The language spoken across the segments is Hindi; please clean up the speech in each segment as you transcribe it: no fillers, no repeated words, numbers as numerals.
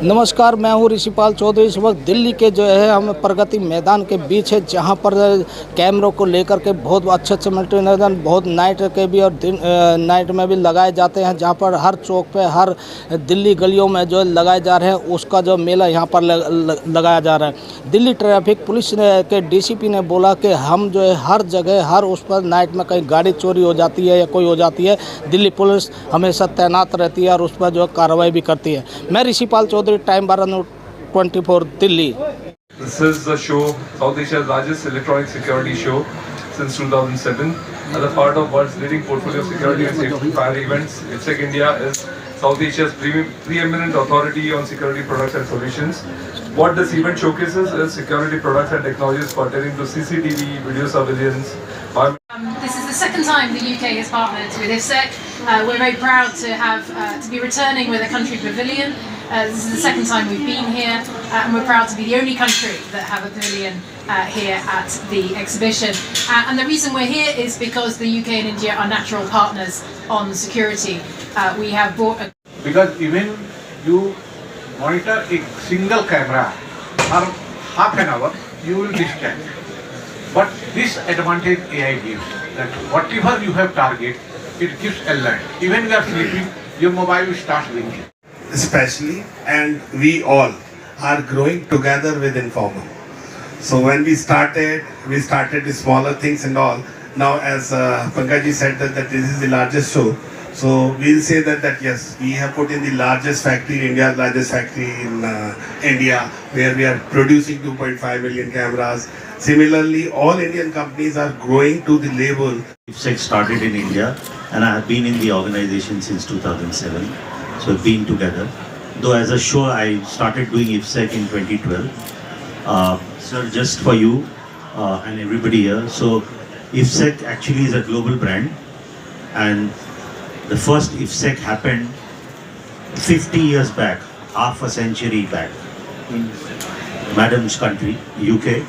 नमस्कार, मैं हूँ ऋषिपाल चौधरी। इस वक्त दिल्ली के जो है हम प्रगति मैदान के बीच है, जहाँ पर कैमरों को लेकर के बहुत अच्छे मल्टीनेशनल बहुत नाइट के भी और दिन नाइट में भी लगाए जाते हैं, जहाँ पर हर चौक पे हर दिल्ली गलियों में जो लगाए जा रहे हैं उसका जो मेला यहाँ पर लगाया जा रहा है। दिल्ली ट्रैफिक पुलिस के डीसीपी ने बोला कि हम जो है हर जगह हर उस पर नाइट में कहीं गाड़ी चोरी हो जाती है या कोई हो जाती है, दिल्ली पुलिस हमेशा तैनात रहती है और उस पर जो कार्रवाई भी करती है। मैं Rishipal Chaudhary, time 12/24 Delhi. This is the show, South Asia's largest electronic security show since 2007. As a part of world's leading portfolio of security and safety fire events, IFSEC India is South Asia's preeminent authority on security products and solutions. What this event showcases is security products and technologies pertaining to CCTV, video surveillance. This is the second time the UK has partnered with IFSEC. We're very proud to be returning with a country pavilion. This is the second time we've been here, and we're proud to be the only country that have a pavilion here at the exhibition. And the reason we're here is because the UK and India are natural partners on security. We have brought a... Because even you monitor a single camera for half an hour, you will distract. But this advantage AI gives, that whatever you have target, it gives alert. Even you are sleeping, your mobile will start ringing. Especially, and we all are growing together with Informer. So when we started with smaller things and all. Now, as Pankaj said that this is the largest show, so we'll say that yes, we have put in the largest factory, India's largest factory in India, where we are producing 2.5 million cameras. Similarly, all Indian companies are growing to the level. IFSEC started in India, and I have been in the organization since 2007. So we've been together. Though as a show, I started doing IFSEC in 2012. Sir, just for you and everybody here, so IFSEC actually is a global brand, and the first IFSEC happened 50 years back, half a century back, in Madam's country, UK.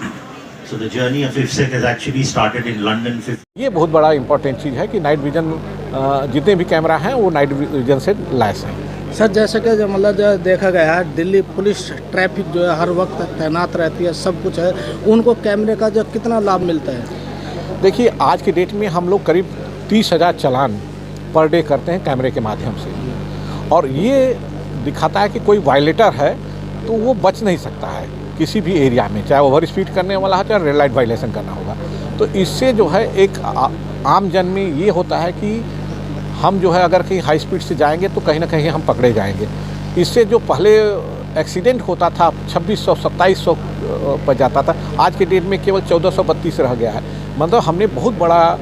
So the journey of IFSEC has actually started in London. ये बहुत बड़ा इम्पोर्टेंट चीज़ है कि नाइट विजन जितने भी कैमरा हैं वो नाइट विजन से लैस हैं। सर, जैसे कि मतलब जो देखा गया है, दिल्ली पुलिस ट्रैफिक जो है हर वक्त तैनात रहती है, सब कुछ है, उनको कैमरे का जो कितना लाभ मिलता है? देखिए, आज की डेट में हम लोग करीब 30,000 चालान पर डे करते हैं कैमरे के माध्यम से, और ये दिखाता है कि कोई वायलेटर है तो वो बच नहीं सकता है किसी भी एरिया में, चाहे ओवर स्पीड करने वाला हो चाहे रेड लाइट वायलेशन करना होगा। तो इससे जो है एक आम जन में ये होता है कि हम जो है अगर कहीं हाई स्पीड से जाएंगे तो कहीं ना कहीं हम पकड़े जाएंगे। इससे जो पहले एक्सीडेंट होता था 2600-2700 पर जाता था, आज के डेट में केवल 1432 रह गया है। मतलब हमने बहुत बड़ा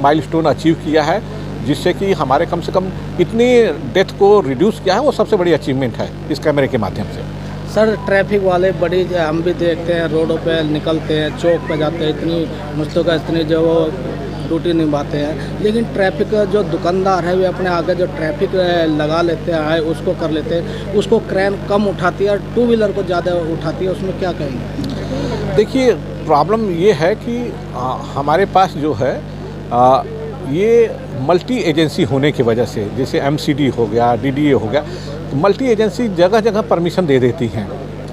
माइलस्टोन अचीव किया है, जिससे कि हमारे कम से कम इतनी डेथ को रिड्यूस किया है। वो सबसे बड़ी अचीवमेंट है इस कैमरे के माध्यम से। सर, ट्रैफिक वाले बड़ी हम भी देखते हैं, रोडों पे निकलते हैं, चौक पे जाते हैं, इतनी मुश्तों का इतनी जो वो ड्यूटी निभाते हैं, लेकिन ट्रैफिक जो दुकानदार है वे अपने आगे जो ट्रैफिक लगा लेते हैं उसको कर लेते हैं, उसको क्रेन कम उठाती है और टू व्हीलर को ज़्यादा उठाती है, उसमें क्या कहेंगे? देखिए, प्रॉब्लम ये है कि हमारे पास जो है ये मल्टी एजेंसी होने की वजह से, जैसे MCD हो गया, DDA हो गया, तो मल्टी एजेंसी जगह जगह परमिशन दे देती हैं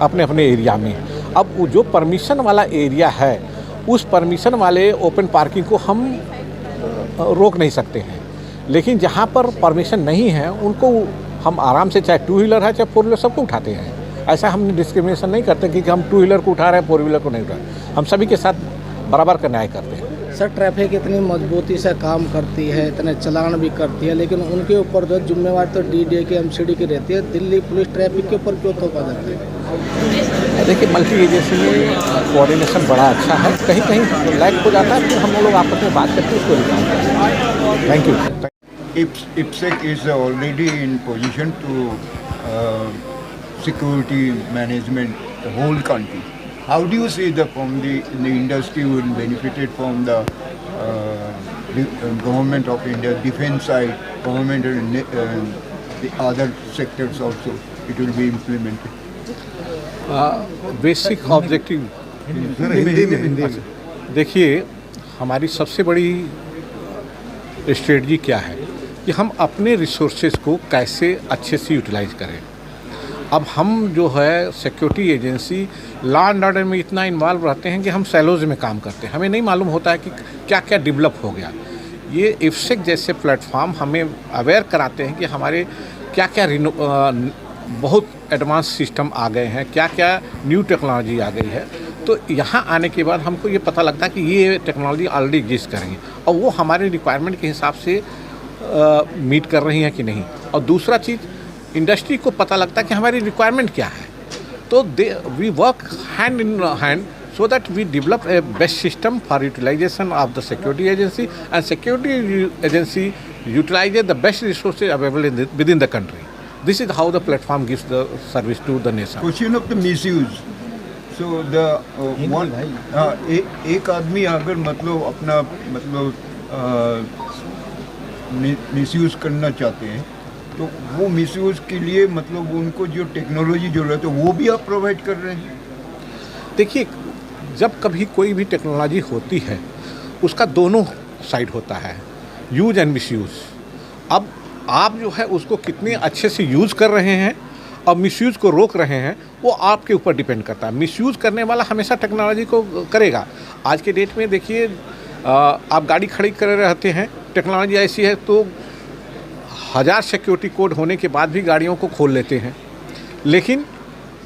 अपने अपने एरिया में। अब वो जो परमिशन वाला एरिया है, उस परमिशन वाले ओपन पार्किंग को हम रोक नहीं सकते हैं, लेकिन जहाँ पर परमिशन नहीं है उनको हम आराम से, चाहे टू व्हीलर है चाहे फोर व्हीलर, सबको उठाते हैं। ऐसा हम डिस्क्रिमिनेशन नहीं करते कि हम टू व्हीलर को उठा रहे हैं, फोर व्हीलर को नहीं उठा रहे। हम सभी के साथ बराबर का न्याय करते हैं। सर, ट्रैफिक इतनी मजबूती से काम करती है, इतने चलान भी करती है, लेकिन उनके ऊपर जो जिम्मेवारी तो DDA की MCD की रहती है, दिल्ली पुलिस ट्रैफिक के ऊपर क्यों थोपा जाता है? देखिए, मल्टी एजेंसी में कोऑर्डिनेशन बड़ा अच्छा है, कहीं कहीं लैग हो जाता है, फिर हम लोग आपस में बात करके उसको निकालते हैं। Thank you. IFSEC is already in position to security management the whole country. How do you see the industry will benefited from the government of India, defense side, government and the other sectors also, it will be implemented? Basic objective देखिए, हमारी सबसे बड़ी स्ट्रेटजी क्या है कि हम अपने रिसोर्सेज को कैसे अच्छे से यूटिलाइज करें। अब हम जो है security agency law and order में इतना इन्वॉल्व रहते हैं कि हम सैलोज में काम करते हैं, हमें नहीं मालूम होता है कि क्या क्या डेवलप हो गया। ये इफ्सेक जैसे प्लेटफॉर्म हमें अवेयर कराते हैं कि हमारे क्या क्या बहुत एडवांस सिस्टम आ गए हैं, क्या क्या न्यू टेक्नोलॉजी आ गई है। तो यहाँ आने के बाद हमको ये पता लगता है कि ये टेक्नोलॉजी ऑलरेडी एग्जिस्ट करेंगी और वो हमारे रिक्वायरमेंट के हिसाब से मीट कर रही हैं कि नहीं। और दूसरा चीज़ इंडस्ट्री को पता लगता है कि हमारी रिक्वायरमेंट क्या है, तो we work hand in hand so that we develop a best system for utilization of the security agency, and security agency utilizes the best resources available within the country. This is how the platform gives the service to the nation. Question of the misuse. So the one एक आदमी अगर मतलब अपना मिसयूज करना चाहते हैं तो वो मिसयूज के लिए मतलब उनको जो टेक्नोलॉजी जरूरत है वो भी आप प्रोवाइड कर रहे हैं? देखिए, जब कभी कोई भी टेक्नोलॉजी होती है उसका दोनों साइड होता है, यूज एंड मिसयूज। अब आप जो है उसको कितने अच्छे से यूज़ कर रहे हैं और मिसयूज को रोक रहे हैं वो आपके ऊपर डिपेंड करता है। मिसयूज करने वाला हमेशा टेक्नोलॉजी को करेगा। आज के डेट में देखिए, आप गाड़ी खड़ी कर रहते हैं, टेक्नोलॉजी ऐसी है तो 1000 सिक्योरिटी कोड होने के बाद भी गाड़ियों को खोल लेते हैं, लेकिन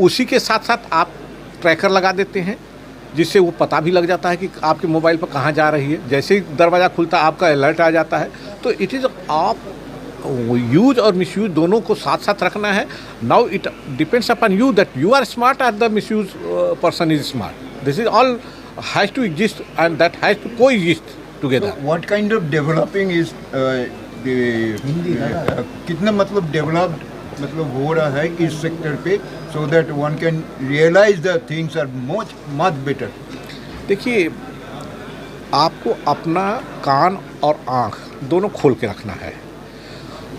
उसी के साथ साथ आप ट्रैकर लगा देते हैं जिससे वो पता भी लग जाता है कि आपके मोबाइल पर कहाँ जा रही है। जैसे ही दरवाज़ा खुलता है आपका अलर्ट आ जाता है। तो इट इज़ आप यूज और मिसयूज दोनों को साथ साथ रखना है। Now it depends upon you that you are smart और the misuse person is smart. This is all has to exist and that has to coexist together. What kind of developing is कितना मतलब डेवलप्ड मतलब हो रहा है इस सेक्टर पे, so that one can realise the things are much better? देखिए, आपको अपना कान और आँख दोनों खोल के रखना है।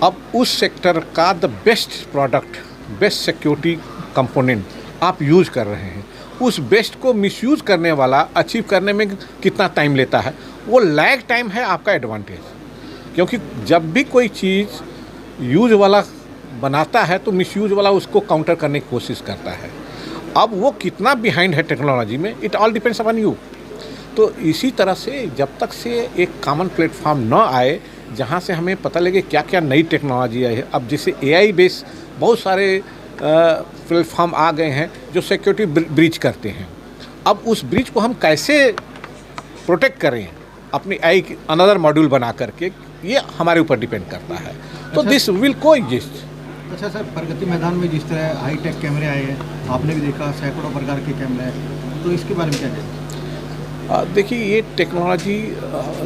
अब उस सेक्टर का the best product, best security component आप यूज़ कर रहे हैं, उस बेस्ट को मिसयूज़ करने वाला अचीव करने में कितना टाइम लेता है, वो लैग टाइम है आपका एडवांटेज। क्योंकि जब भी कोई चीज़ यूज वाला बनाता है तो मिसयूज वाला उसको काउंटर करने की कोशिश करता है। अब वो कितना बिहाइंड है टेक्नोलॉजी में, it all depends upon you. तो इसी तरह से जब तक से एक कॉमन प्लेटफॉर्म न आए जहाँ से हमें पता लगे क्या क्या नई टेक्नोलॉजी आई है। अब जैसे AI बेस बहुत सारे प्लेटफॉर्म आ गए हैं जो सिक्योरिटी ब्रीच करते हैं। अब उस ब्रीच को हम कैसे प्रोटेक्ट करें अपनी AI अनदर मॉड्यूल बना करके, ये हमारे ऊपर डिपेंड करता है। तो दिस विल को एग्जिस्ट। अच्छा सर, प्रगति मैदान में जिस तरह हाईटेक कैमरे आए हैं, आपने भी देखा सैकड़ों प्रकार के कैमरे हैं, तो इसके बारे में क्या कहें? देखिए, ये टेक्नोलॉजी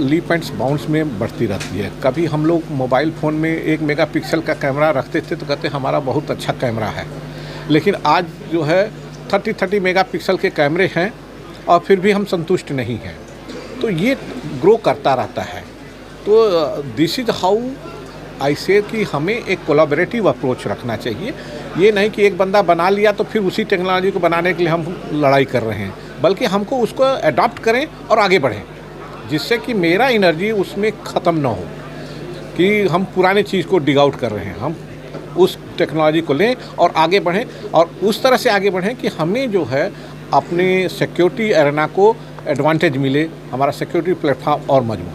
लीप एंड बाउंड्स में बढ़ती रहती है। कभी हम लोग मोबाइल फ़ोन में 1 मेगापिक्सल का कैमरा रखते थे तो कहते हमारा बहुत अच्छा कैमरा है, लेकिन आज जो है 30 मेगापिक्सल के कैमरे हैं और फिर भी हम संतुष्ट नहीं हैं। तो ये ग्रो करता रहता है। तो दिस इज़ हाउ आई से कि हमें एक कोलैबोरेटिव अप्रोच रखना चाहिए। ये नहीं कि एक बंदा बना लिया तो फिर उसी टेक्नोलॉजी को बनाने के लिए हम लड़ाई कर रहे हैं, बल्कि हमको उसको अडॉप्ट करें और आगे बढ़ें, जिससे कि मेरा एनर्जी उसमें ख़त्म ना हो कि हम पुराने चीज़ को डिग आउट कर रहे हैं। हम उस टेक्नोलॉजी को लें और आगे बढ़ें, और उस तरह से आगे बढ़ें कि हमें जो है अपने सिक्योरिटी एरेना को एडवांटेज मिले, हमारा सिक्योरिटी प्लेटफॉर्म और मजबूत।